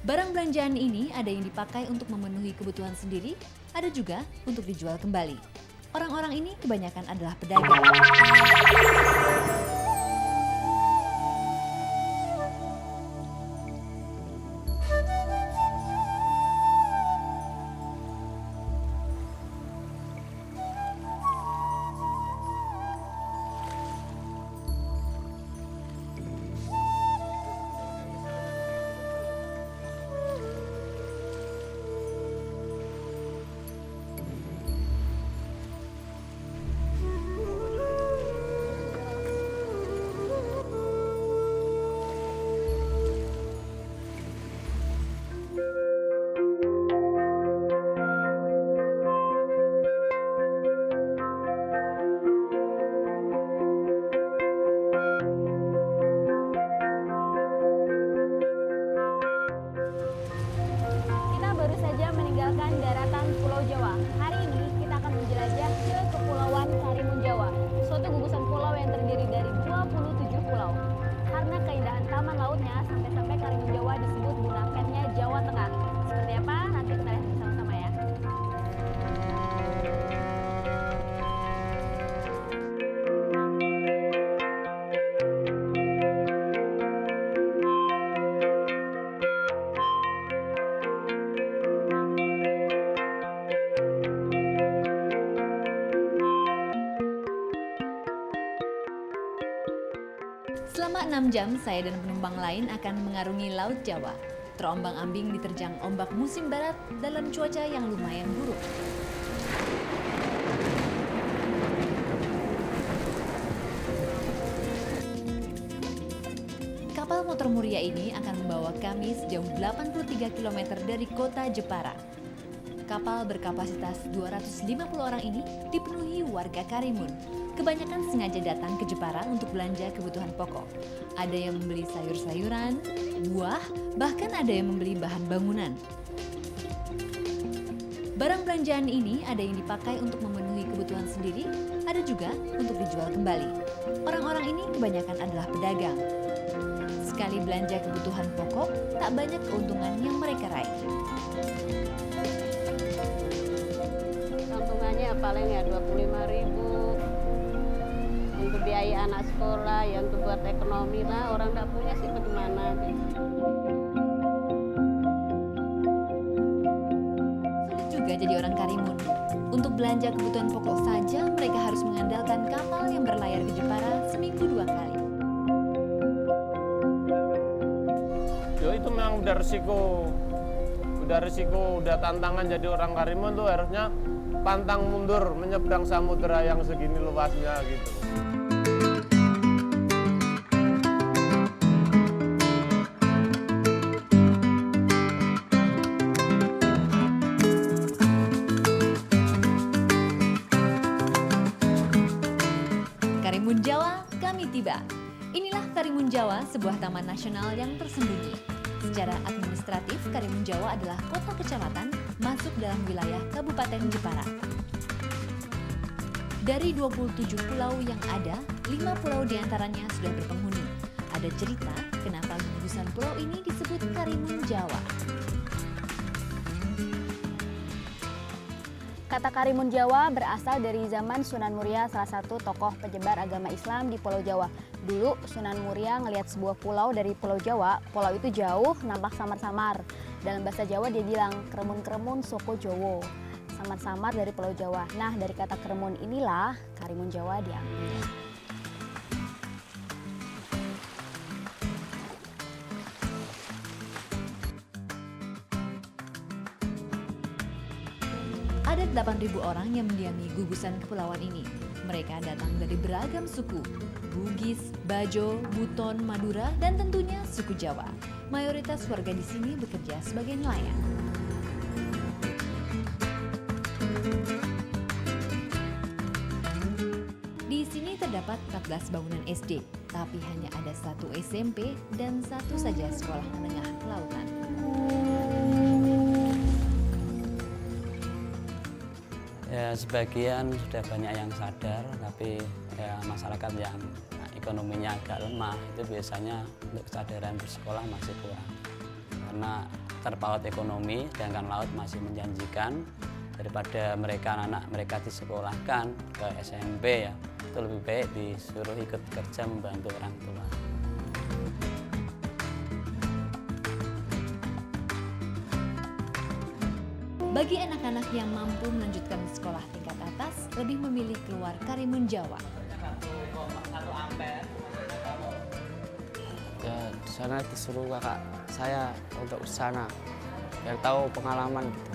Barang belanjaan ini ada yang dipakai untuk memenuhi kebutuhan sendiri, ada juga untuk dijual kembali. Orang-orang ini kebanyakan adalah pedagang. Baru saja meninggalkan daratan Pulau Jawa. Hari ini kita akan menjelajah ke Kepulauan Karimun Jawa, suatu gugusan pulau yang terdiri dari 27 pulau. Karena keindahan taman lautnya, sampai-sampai Karimun Jawa disebut bunakennya Jawa Tengah. Seperti apa? Nanti kita lihat bersama-sama ya. Selama 6 jam, saya dan penumpang lain akan mengarungi Laut Jawa. Terombang-ambing diterjang ombak musim barat dalam cuaca yang lumayan buruk. Kapal motor Muria ini akan membawa kami sejauh 83 km dari kota Jepara. Kapal berkapasitas 250 orang ini dipenuhi warga Karimun. Kebanyakan sengaja datang ke Jepara untuk belanja kebutuhan pokok. Ada yang membeli sayur-sayuran, buah, bahkan ada yang membeli bahan bangunan. Barang belanjaan ini ada yang dipakai untuk memenuhi kebutuhan sendiri, ada juga untuk dijual kembali. Orang-orang ini kebanyakan adalah pedagang. Sekali belanja kebutuhan pokok, tak banyak keuntungan yang mereka raih. Keuntungannya paling ya 25.000 untuk biaya anak sekolah, ya untuk buat ekonomi lah. Orang tak punya sih bagaimana gitu. Sulit juga jadi orang Karimun. Untuk belanja kebutuhan pokok saja, mereka harus mengandalkan kapal yang berlayar ke Jepara seminggu 2 kali. Itu memang udah resiko, udah tantangan jadi orang Karimun tuh harusnya pantang mundur menyeberang samudera yang segini luasnya gitu. Karimun Jawa, kami tiba. Inilah Karimun Jawa, sebuah taman nasional yang tersembunyi. Secara administratif, Karimun Jawa adalah kota kecamatan masuk dalam wilayah Kabupaten Jepara. Dari 27 pulau yang ada, 5 pulau diantaranya sudah berpenghuni. Ada cerita kenapa gugusan pulau ini disebut Karimun Jawa. Kata Karimun Jawa berasal dari zaman Sunan Muria, salah satu tokoh penyebar agama Islam di Pulau Jawa. Dulu Sunan Muria ngelihat sebuah pulau dari Pulau Jawa, pulau itu jauh, nampak samar-samar. Dalam bahasa Jawa dia bilang, kremun-kremun soko Jowo, samar-samar dari Pulau Jawa. Nah, dari kata kremun inilah Karimun Jawa diambil. Ada 8.000 orang yang mendiami gugusan kepulauan ini. Mereka datang dari beragam suku, Bugis, Bajo, Buton, Madura, dan tentunya suku Jawa. Mayoritas warga di sini bekerja sebagai nelayan. Di sini terdapat 14 bangunan SD, tapi hanya ada 1 SMP dan 1 saja sekolah menengah kelautan. Ya, sebagian sudah banyak yang sadar, tapi ya, masyarakat yang ekonominya agak lemah itu biasanya untuk kesadaran bersekolah masih kurang. Karena terpaut ekonomi, sedangkan laut masih menjanjikan. Daripada anak mereka disekolahkan ke SMP ya, itu lebih baik disuruh ikut kerja membantu orang tua. Bagi anak-anak yang mampu melanjutkan sekolah tingkat atas, lebih memilih keluar Karimun Jawa. Ya di sana disuruh kakak saya untuk ke sana biar tahu pengalaman gitu.